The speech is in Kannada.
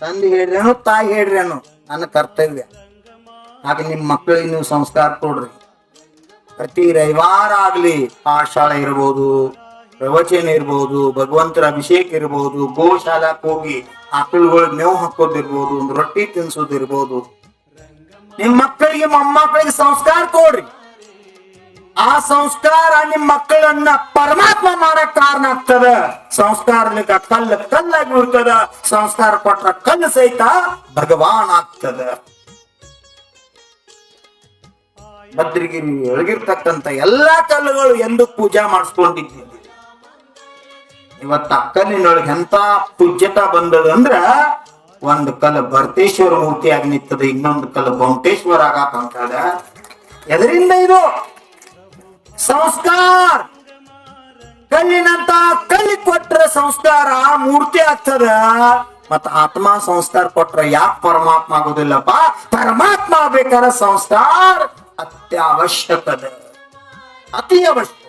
ತಂದೆ ಹೇಳ್ರೇನು ತಾಯಿ ಹೇಳ್ರೇನು ನನ್ನ ಕರ್ತವ್ಯ. ಹಾಗೆ ನಿಮ್ಮ ಮಕ್ಕಳಿಗೆ ನೀವು ಸಂಸ್ಕಾರ ಕೊಡ್ರಿ. ಪ್ರತಿ ರವಿವಾರ ಆಗ್ಲಿ ಪಾಠಶಾಲೆ ಇರ್ಬೋದು, ಪ್ರವಚನ ಇರ್ಬೋದು, ಭಗವಂತರ ಅಭಿಷೇಕ ಇರ್ಬೋದು, ಗೋಶಾಲಕ್ಕೆ ಹೋಗಿ ಆಕಳುಗಳಿಗೆ ಮೇವು ಹಾಕೋದಿರ್ಬೋದು, ಒಂದು ರೊಟ್ಟಿ ತಿನ್ಸೋದಿರ್ಬೋದು. ನಿಮ್ ಮಕ್ಕಳಿಗೆ ಮೊಮ್ಮಕ್ಕಳಿಗೆ ಸಂಸ್ಕಾರ ಕೊಡ್ರಿ. ಆ ಸಂಸ್ಕಾರ ನಿಮ್ ಮಕ್ಕಳನ್ನ ಪರಮಾತ್ಮ ಮಾಡಕ್ ಕಾರಣ ಆಗ್ತದ. ಸಂಸ್ಕಾರ ಕಲ್ಲಾಗಿ ಬಿಡ್ತದ. ಸಂಸ್ಕಾರ ಕೊಟ್ರ ಕಲ್ಲು ಸಹಿತ ಭಗವಾನ್ ಆಗ್ತದ. ಭದ್ರಗಿರಿ ಒಳಗಿರ್ತಕ್ಕಂಥ ಎಲ್ಲಾ ಕಲ್ಲುಗಳು ಎಂದು ಪೂಜಾ ಮಾಡಿಸ್ಕೊಂಡಿದ್ದೀನಿ. ಇವತ್ತ ಕಲ್ಲಿನೊಳಗೆ ಎಂತ ಪೂಜ್ಯತಾ ಬಂದದಂದ್ರ, ಒಂದು ಕಲ್ಲು ಭರ್ತೇಶ್ವರ ಮೂರ್ತಿ ಆಗಿ ನಿಂತದ, ಇನ್ನೊಂದು ಕಲ್ಲು ಬೊಂಟೇಶ್ವರ ಆಗಕ್ಕಂತದ. ಎದರಿಂದ ಇದು ಸಂಸ್ಕಾರ. ಕಲ್ಲಿನಂತ ಕಲ್ಲಿ ಕೊಟ್ರ ಸಂಸ್ಕಾರ ಮೂರ್ತಿ ಆಗ್ತದ. ಮತ್ತ ಆತ್ಮ ಸಂಸ್ಕಾರ ಕೊಟ್ರ ಯಾಕೆ ಪರಮಾತ್ಮ ಆಗೋದಿಲ್ಲಪ್ಪ? ಪರಮಾತ್ಮ ಬೇಕಾದ ಸಂಸ್ಕಾರ ಅತ್ಯವಶ್ಯಕದ, ಅತಿ ಅವಶ್ಯಕ.